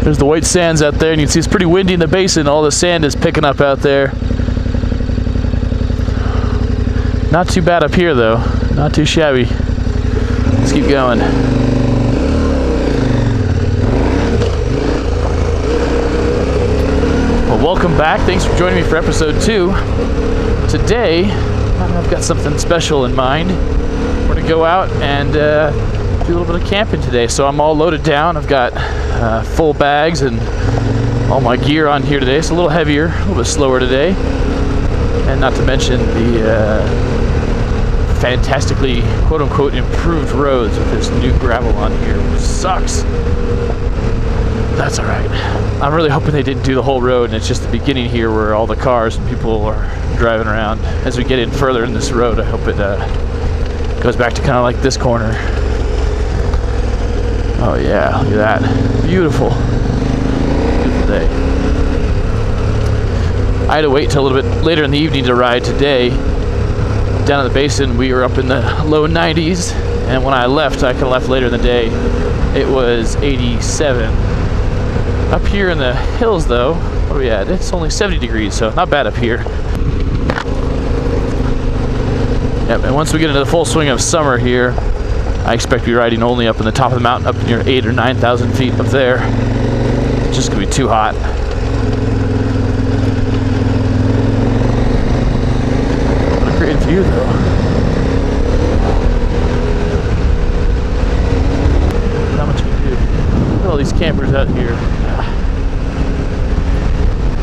There's the white sands out there, and you can see it's pretty windy in the basin. All the sand is picking up out there. Not too bad up here, though. Not too shabby. Let's keep going. Well, welcome back. Thanks for joining me for episode 2. Today, I've got something special in mind. We're going to go out and do a little bit of camping today. So I'm all loaded down. I've got full bags and all my gear on here today. It's a little heavier, a little bit slower today. And not to mention the fantastically quote-unquote improved roads with this new gravel on here, which sucks. That's alright. I'm really hoping they didn't do the whole road and it's just the beginning here where all the cars and people are driving around. As we get in further in this road, I hope it goes back to kind of like this corner. Oh yeah, look at that. Beautiful. Beautiful day. I had to wait till a little bit later in the evening to ride today. Down at the basin, we were up in the low 90s, and when I left, I could have left later in the day, it was 87. Up here in the hills, though, what are we at? It's only 70 degrees, so not bad up here. Yep, and once we get into the full swing of summer here, I expect to be riding only up in the top of the mountain, up near 8,000 or 9,000 feet up there. It's just gonna be too hot. What a great view, though. Not much we can do. Look at all these campers out here.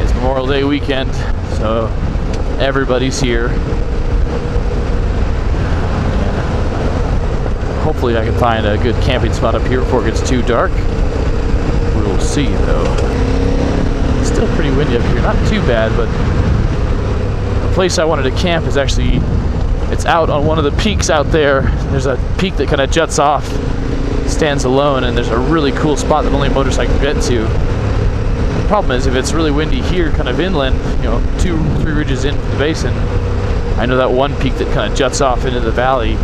It's Memorial Day weekend, so everybody's here. Hopefully I can find a good camping spot up here before it gets too dark. We'll see, though. It's still pretty windy up here. Not too bad, but the place I wanted to camp is actually, it's out on one of the peaks out there. There's a peak that kind of juts off, stands alone, and there's a really cool spot that only a motorcycle can get to. The problem is if it's really windy here, kind of inland, 2-3 ridges into the basin, I know that one peak that kind of juts off into the valley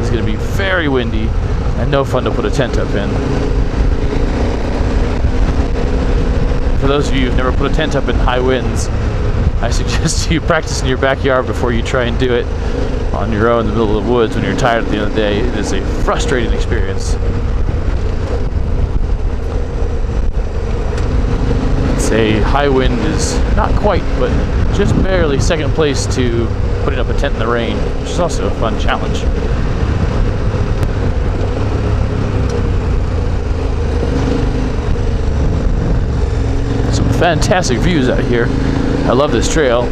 is going to be very windy and no fun to put a tent up in. For those of you who've never put a tent up in high winds, I suggest you practice in your backyard before you try and do it on your own in the middle of the woods when you're tired at the end of the day. It is a frustrating experience. I'd say high wind is not quite, but just barely second place to putting up a tent in the rain, which is also a fun challenge. Fantastic views out here. I love this trail.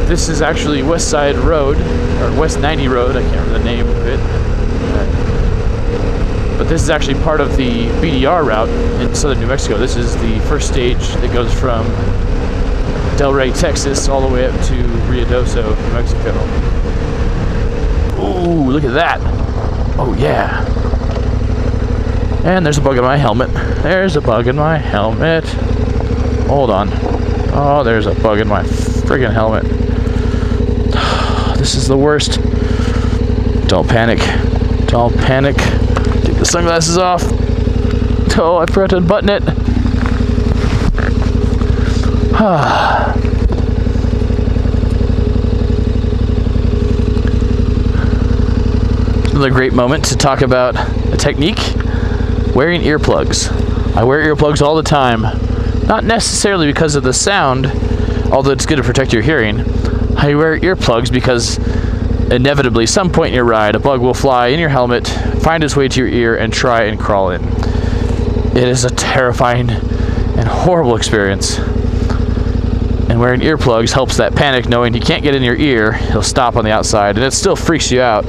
This is actually West Side Road, or West 90 Road, I can't remember the name of it. But this is actually part of the BDR route in southern New Mexico. This is the first stage that goes from Delray, Texas, all the way up to Ruidoso, New Mexico. Ooh, look at that. Oh yeah. And there's a bug in my helmet. There's a bug in my helmet. Hold on. Oh, there's a bug in my friggin' helmet. This is the worst. Don't panic. Don't panic. Take the sunglasses off. Oh, I forgot to unbutton it. Another great moment to talk about a technique. Wearing earplugs. I wear earplugs all the time. Not necessarily because of the sound, although it's good to protect your hearing. I wear earplugs because inevitably, some point in your ride, a bug will fly in your helmet, find its way to your ear, and try and crawl in. It is a terrifying and horrible experience. And wearing earplugs helps that panic, knowing he can't get in your ear. He'll stop on the outside, and it still freaks you out,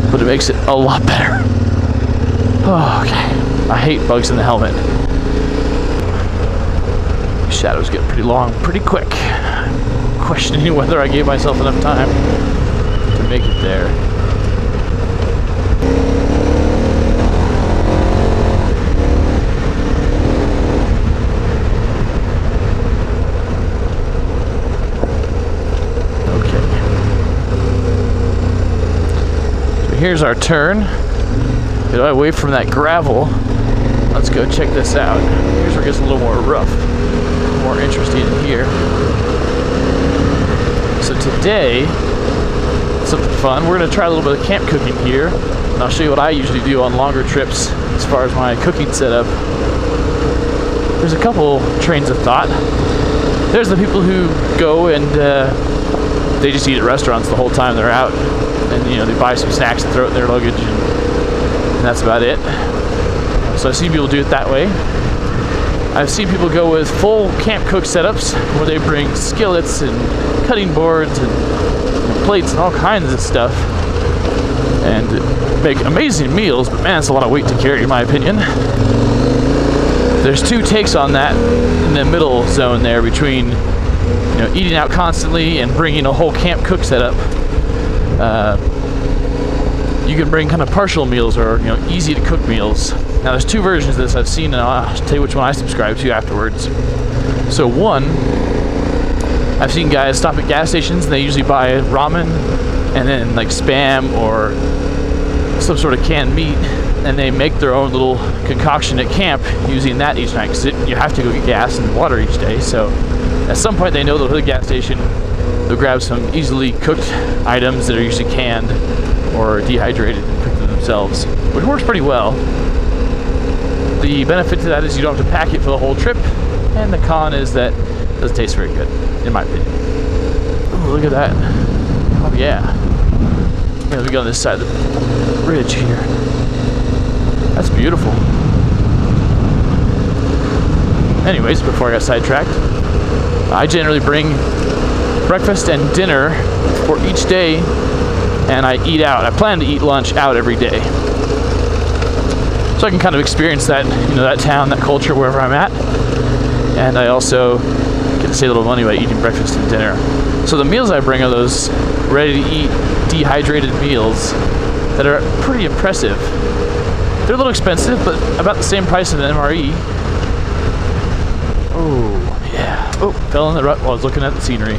but it makes it a lot better. Oh, okay. I hate bugs in the helmet. Shadows get pretty long pretty quick. I'm questioning whether I gave myself enough time to make it there. Okay. So here's our turn. Get away from that gravel. Let's go check this out. Here's where it gets a little more rough, more interesting in here. So today, something fun. We're gonna try a little bit of camp cooking here, and I'll show you what I usually do on longer trips as far as my cooking setup. There's a couple trains of thought. There's the people who go and they just eat at restaurants the whole time they're out, and you know, they buy some snacks and throw it in their luggage, and that's about it. So I've seen people do it that way. I've seen people go with full camp cook setups where they bring skillets and cutting boards and plates and all kinds of stuff and make amazing meals, but man, it's a lot of weight to carry in my opinion. There's two takes on that in the middle zone there between, you know, eating out constantly and bringing a whole camp cook setup. You can bring kind of partial meals or, you know, easy to cook meals. Now there's two versions of this I've seen, and I'll tell you which one I subscribe to afterwards. So one, I've seen guys stop at gas stations and they usually buy ramen and then like Spam or some sort of canned meat, and they make their own little concoction at camp using that each night, because you have to go get gas and water each day. So at some point they know they'll hit the gas station, they'll grab some easily cooked items that are usually canned or dehydrated and cook them themselves, which works pretty well. The benefit to that is you don't have to pack it for the whole trip, and the con is that it doesn't taste very good, in my opinion. Ooh, look at that. Oh yeah. Yeah, let me go on this side of the ridge here. That's beautiful. Anyways, before I got sidetracked, I generally bring breakfast and dinner for each day, and I eat out. I plan to eat lunch out every day, so I can kind of experience that, you know, that town, that culture wherever I'm at, and I also get to save a little money by eating breakfast and dinner. So the meals I bring are those ready-to-eat, dehydrated meals that are pretty impressive. They're a little expensive, but about the same price as an MRE. Oh, yeah. Oh, fell in the rut while I was looking at the scenery.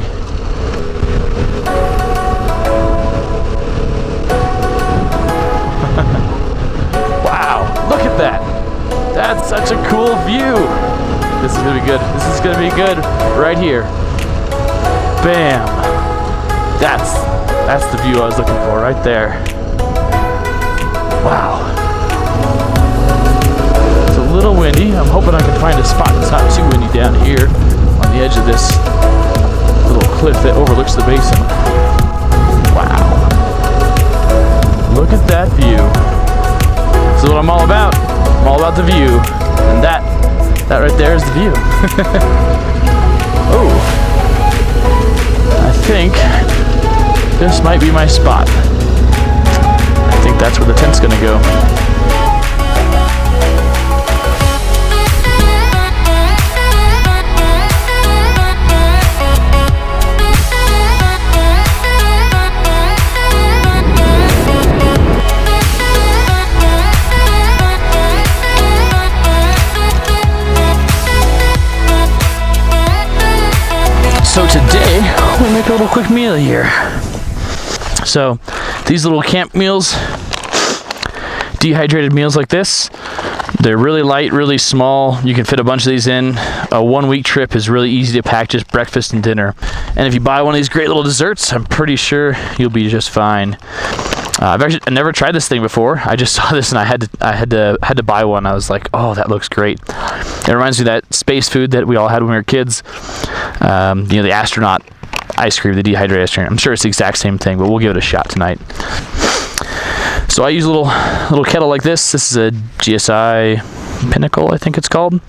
Wow, look at that. That's such a cool view. This is gonna be good. This is gonna be good right here. Bam. That's the view I was looking for right there. Wow. It's a little windy. I'm hoping I can find a spot that's not too windy down here on the edge of this little cliff that overlooks the basin. Wow. Look at that view. This is what I'm all about. I'm all about the view. And that right there is the view. Oh. I think this might be my spot. I think that's where the tent's gonna go. So today, we'll make a little quick meal here. So these little camp meals, dehydrated meals like this, they're really light, really small. You can fit a bunch of these in. A 1 week trip is really easy to pack, just breakfast and dinner. And if you buy one of these great little desserts, I'm pretty sure you'll be just fine. I've never tried this thing before. I just saw this and I had to buy one. I was like, oh, that looks great. It reminds me of that space food that we all had when we were kids. You know, the Astronaut ice cream, the dehydrated ice cream. I'm sure it's the exact same thing, but we'll give it a shot tonight. So I use a little kettle like this. This is a GSI Pinnacle, I think it's called.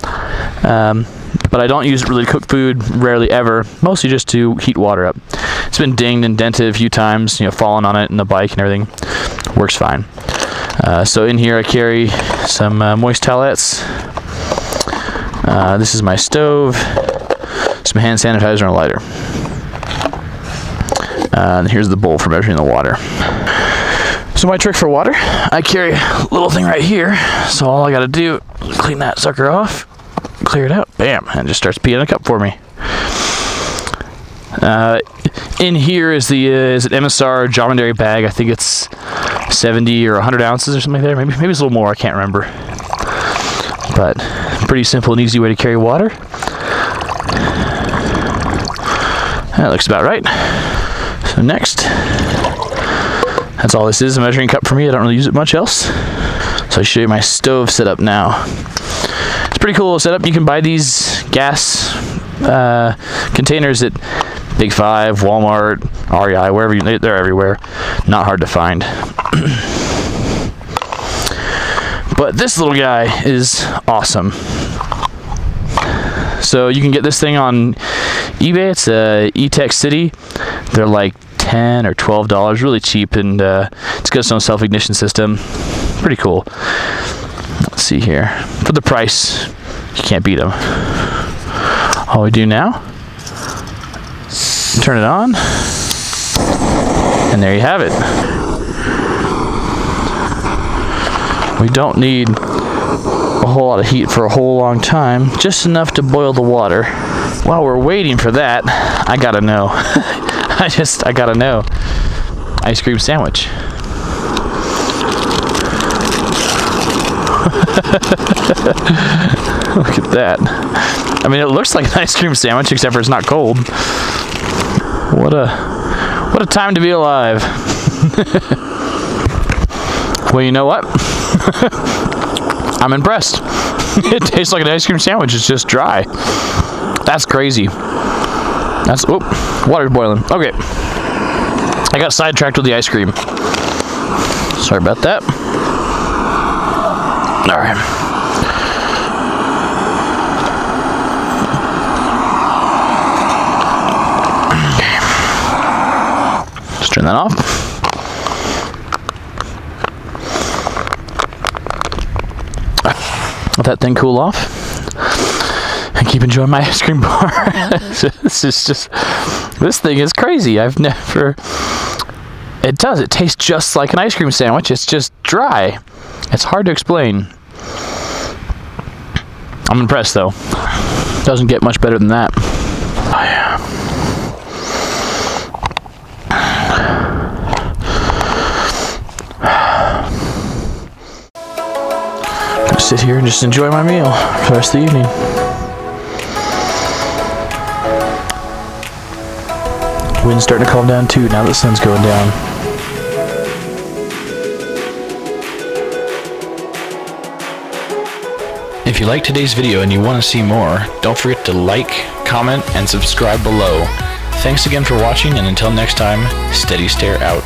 But I don't use it really to cook food, rarely ever, mostly just to heat water up. It's been dinged and dented a few times, you know, fallen on it and the bike and everything. Works fine. So in here I carry some moist towelettes. This is my stove, some hand sanitizer and a lighter. And here's the bowl for measuring the water. So my trick for water, I carry a little thing right here. So all I gotta do, clean that sucker off, clear it out, bam, and it just starts peeing in a cup for me. In here is the is an MSR dromedary bag. I think it's 70 or 100 ounces or something like that. Maybe it's a little more. I can't remember. But pretty simple and easy way to carry water. That looks about right. So next, that's all this is, a measuring cup for me. I don't really use it much else. So I'll show you my stove setup now. It's a pretty cool setup. You can buy these gas containers at Big Five, Walmart, REI, wherever they're everywhere. Not hard to find. But this little guy is awesome. So you can get this thing on eBay. It's E-Tech City. They're like $10 or $12, really cheap, and it's got its own self-ignition system. Pretty cool. Let's see here. For the price, you can't beat them. All we do now, turn it on, and there you have it. We don't need a whole lot of heat for a whole long time, just enough to boil the water. While we're waiting for that, I gotta know. I gotta know. Ice cream sandwich. Look at that. I mean, it looks like an ice cream sandwich, except for it's not cold. What a time to be alive. Well, you know what? I'm impressed. It tastes like an ice cream sandwich. It's just dry. That's crazy. Water's boiling. Okay. I got sidetracked with the ice cream. Sorry about that. All right. Okay. Just turn that off. Let that thing cool off and keep enjoying my ice cream bar. This thing is crazy. It tastes just like an ice cream sandwich. It's just dry. It's hard to explain. I'm impressed though. Doesn't get much better than that. Oh yeah. Sit here and just enjoy my meal for the rest of the evening. Wind's starting to calm down too now that the sun's going down. If you liked today's video and you want to see more, don't forget to like, comment, and subscribe below. Thanks again for watching, and until next time, steady stare out.